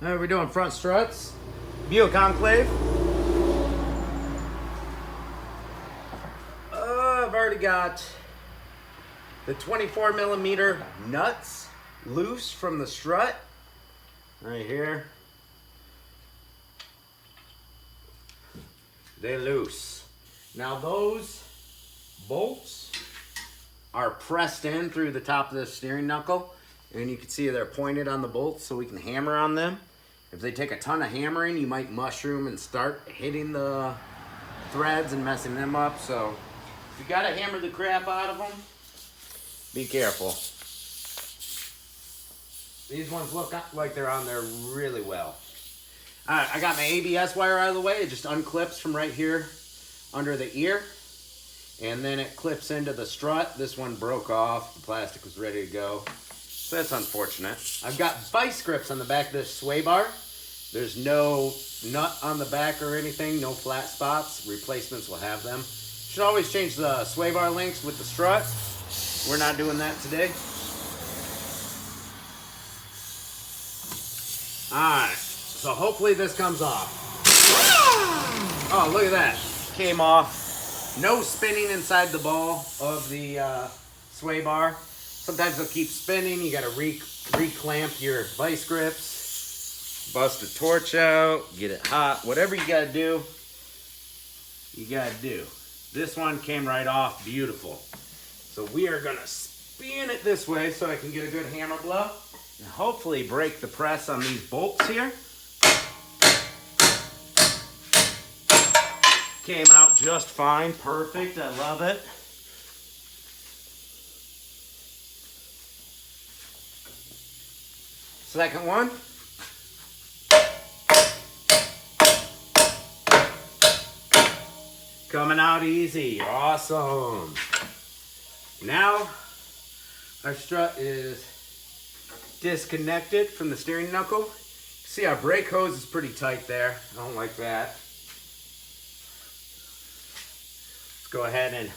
We're doing front struts. Buick Enclave. I've already got the 24 millimeter nuts loose from the strut right here. They're loose. Now those bolts are pressed in through the top of the steering knuckle, and you can see they're pointed on the bolts so we can hammer on them. If they take a ton of hammering, you might mushroom and start hitting the threads and messing them up. So if you gotta hammer the crap out of them, be careful. These ones look like they're on there really well. Alright, I got my ABS wire out of the way. It just unclips from right here under the ear, and then it clips into the strut. This one broke off. The plastic was ready to go. So that's unfortunate. I've got vice grips on the back of this sway bar. There's no nut on the back or anything, no flat spots. Replacements will have them. Should always change the sway bar links with the strut. We're not doing that today. Alright, so hopefully this comes off. Oh, look at that. Came off. No spinning inside the ball of the sway bar. Sometimes they'll keep spinning. You gotta re-clamp your vice grips, bust a torch out, get it hot. Whatever you gotta do, you gotta do. This one came right off beautiful. So we are gonna spin it this way so I can get a good hammer blow and hopefully break the press on these bolts here. Came out just fine, perfect, I love it. Second one. Coming out easy, awesome. Now, our strut is disconnected from the steering knuckle. See, our brake hose is pretty tight there. I don't like that. Let's go ahead and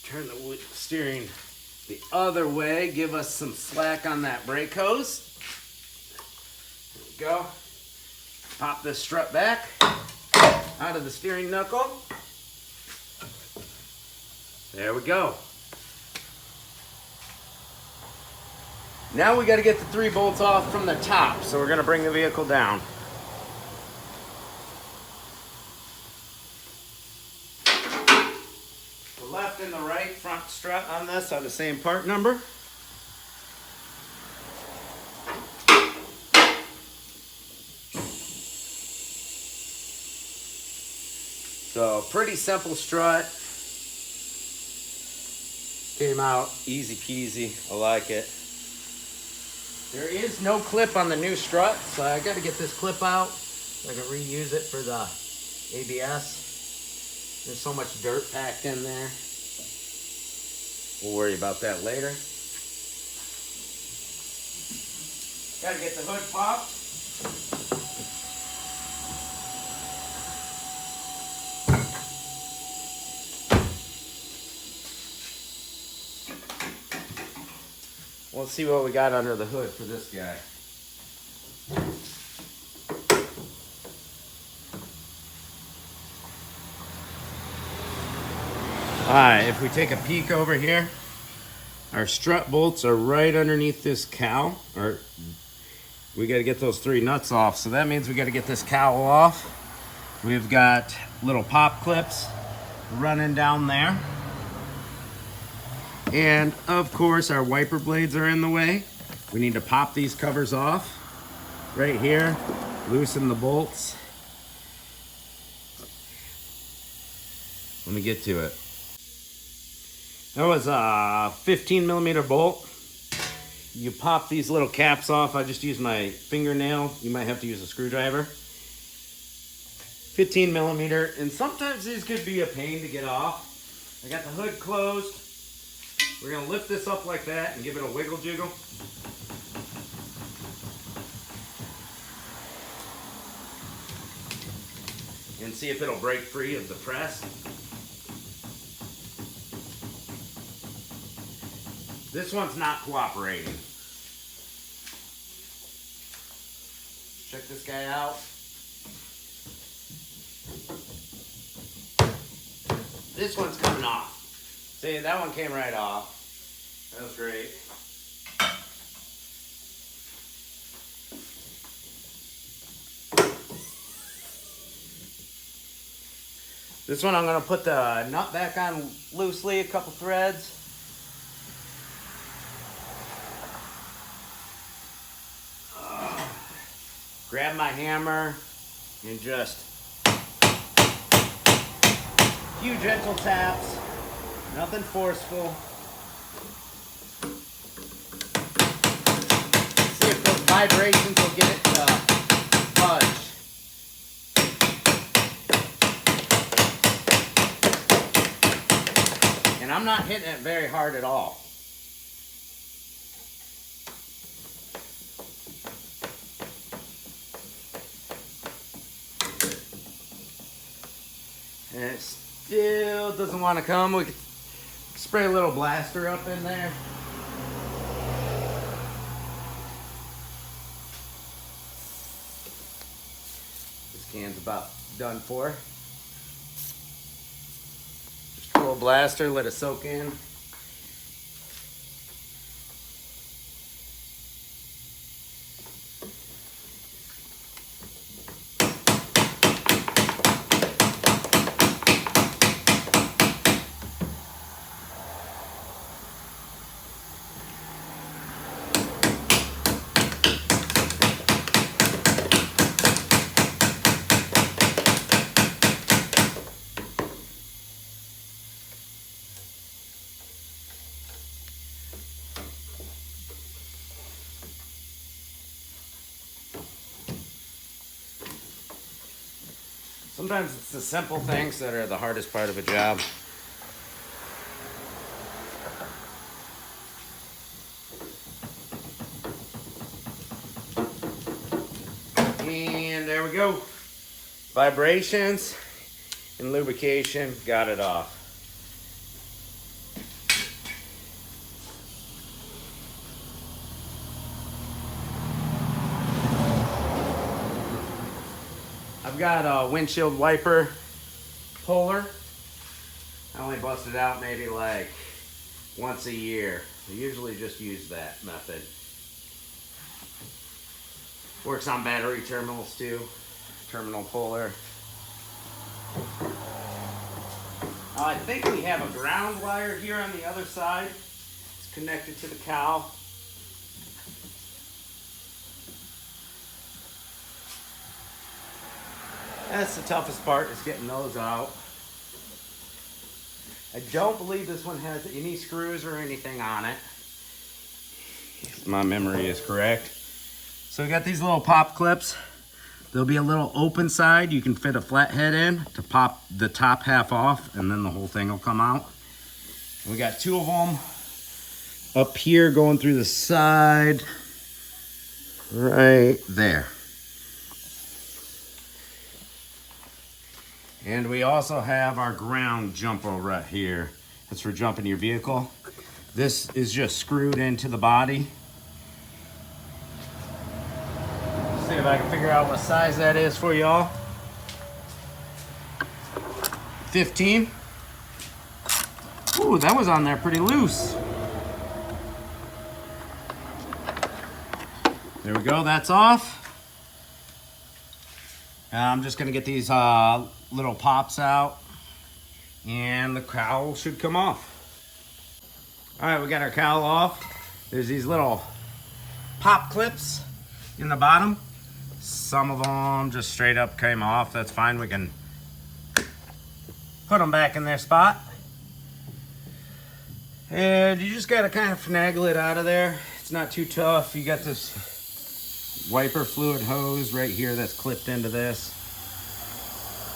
turn the steering the other way. Give us some slack on that brake hose. There we go. Pop this strut back out of the steering knuckle. There we go. Now we got to get the 3 bolts off from the top, so we're going to bring the vehicle down. The left and the right front strut on this are the same part number. So pretty simple strut. Came out easy peasy. I like it. There is no clip on the new strut, so I got to get this clip out so I can reuse it for the ABS. There's so much dirt packed in there. We'll worry about that later. Got to get the hood popped. Let's see what we got under the hood for this guy. Alright, if we take a peek over here, our strut bolts are right underneath this cowl. Or we got to get those 3 nuts off, so that means we got to get this cowl off. We've got little pop clips running down there. And of course our wiper blades are in the way. We need to pop these covers off right here, loosen the bolts. Let me get to it. That was a 15 millimeter bolt. You pop these little caps off. I just used my fingernail. You might have to use a screwdriver. 15 millimeter, and sometimes these could be a pain to get off. I got the hood closed. We're going to lift this up like that and give it a wiggle jiggle. And see if it'll break free of the press. This one's not cooperating. Show Check this guy out. This one's coming off. See, that one came right off. That was great. This one I'm going to put the nut back on loosely, a couple threads. Grab my hammer and just a few gentle taps, nothing forceful. See if those vibrations will get it to budge. And I'm not hitting it very hard at all. And it still doesn't want to come. We could spray a little blaster up in there. This can's about done for. Just a little blaster, let it soak in. Sometimes it's the simple things that are the hardest part of a job. And there we go. Vibrations and lubrication got it off. I've got a windshield wiper puller. I only bust it out maybe like once a year. I usually just use that method. Works on battery terminals too. Terminal puller. I think we have a ground wire here on the other side. It's connected to the cowl. That's the toughest part, is getting those out. I don't believe this one has any screws or anything on it, if my memory is correct. So we got these little pop clips. There'll be a little open side you can fit a flathead in to pop the top half off, and then the whole thing will come out. And we got two of them up here going through the side right there. And we also have our ground jumper right here. That's for jumping your vehicle. This is just screwed into the body. See if I can figure out what size that is for y'all. 15. Ooh, that was on there pretty loose. There we go, that's off. I'm just gonna get these little pops out and the cowl should come off. All right, we got our cowl off. There's these little pop clips in the bottom. Some of them just straight up came off. That's fine, we can put them back in their spot. And you just gotta kind of finagle it out of there. It's not too tough. You got this wiper fluid hose right here that's clipped into this.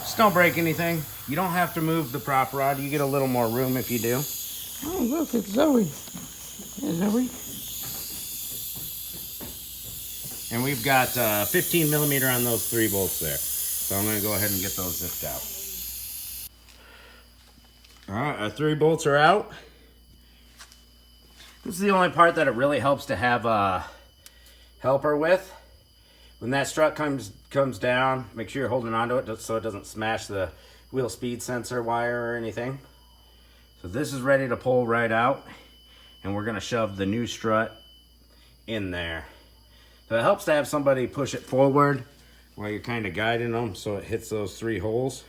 Just don't break anything. You don't have to move the prop rod. You get a little more room if you do. Oh, look, it's Zoe. Hey, Zoe. And we've got 15 millimeter on those 3 bolts there. So I'm gonna go ahead and get those zipped out. All right, our 3 bolts are out. This is the only part that it really helps to have a helper with. When that strut comes down, make sure you're holding onto it so it doesn't smash the wheel speed sensor wire or anything. So this is ready to pull right out, and we're gonna shove the new strut in there. So it helps to have somebody push it forward while you're kind of guiding them so it hits those 3 holes.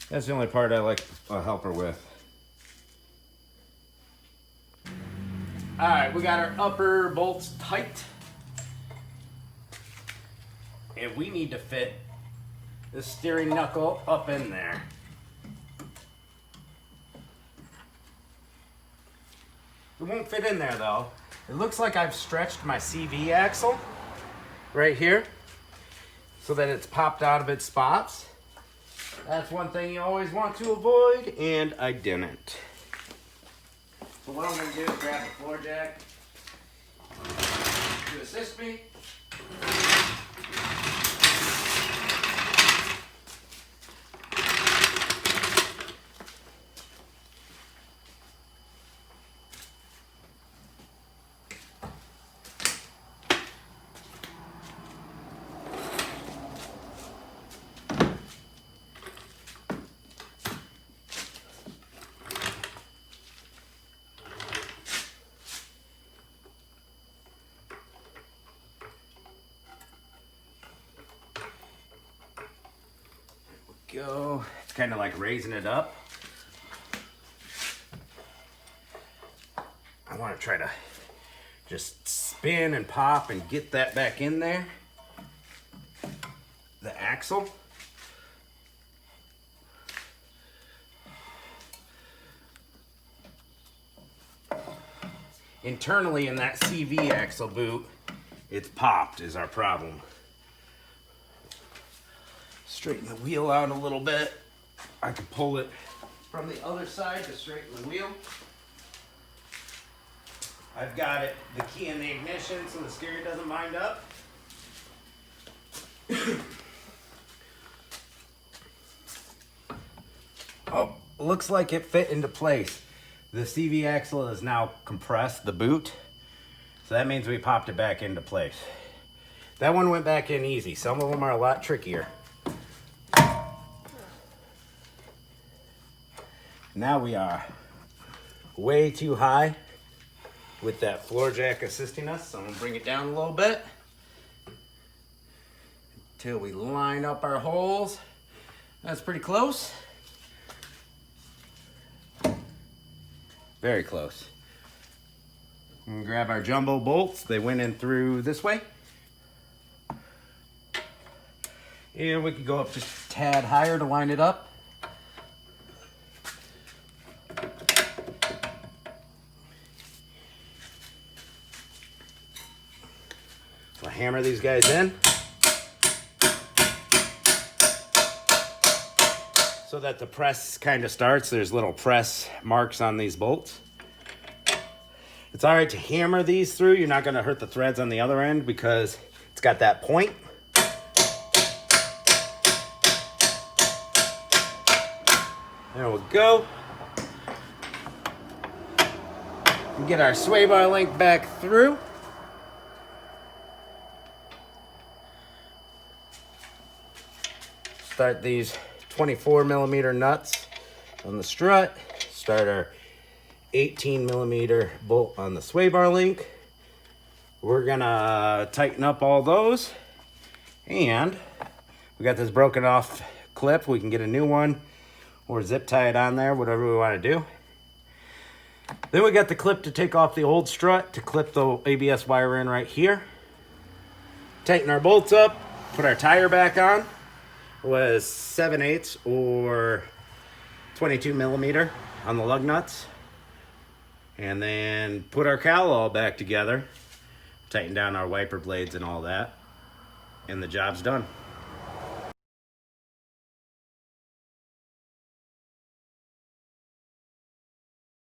That's the only part I like a helper with. All right, we got our upper bolts tight. And we need to fit the steering knuckle up in there. It won't fit in there though. It looks like I've stretched my CV axle right here so that it's popped out of its spots. That's one thing you always want to avoid, and I didn't. So what I'm gonna do is grab the floor jack to assist me. Go. It's kind of like raising it up. I want to try to just spin and pop and get that back in there. The axle. Internally in that CV axle boot, it's popped is our problem. Straighten the wheel out a little bit. I can pull it from the other side to straighten the wheel. I've got it, the key in the ignition so the steering doesn't wind up. Oh, looks like it fit into place. The CV axle is now compressed, the boot. So that means we popped it back into place. That one went back in easy. Some of them are a lot trickier. Now we are way too high with that floor jack assisting us. So I'm gonna bring it down a little bit until we line up our holes. That's pretty close. Very close. I'm gonna grab our jumbo bolts. They went in through this way. And we could go up just a tad higher to line it up. We'll hammer these guys in so that the press kind of starts. There's little press marks on these bolts. It's all right to hammer these through. You're not going to hurt the threads on the other end because it's got that point. There we go. We get our sway bar link back through. Start these 24 millimeter nuts on the strut. Start our 18 millimeter bolt on the sway bar link. We're gonna tighten up all those. And we got this broken off clip. We can get a new one or zip tie it on there, whatever we want to do. Then we got the clip to take off the old strut to clip the ABS wire in right here. Tighten our bolts up, put our tire back on. It was 7/8 or 22 millimeter on the lug nuts. And then put our cowl all back together. Tighten down our wiper blades and all that. And the job's done.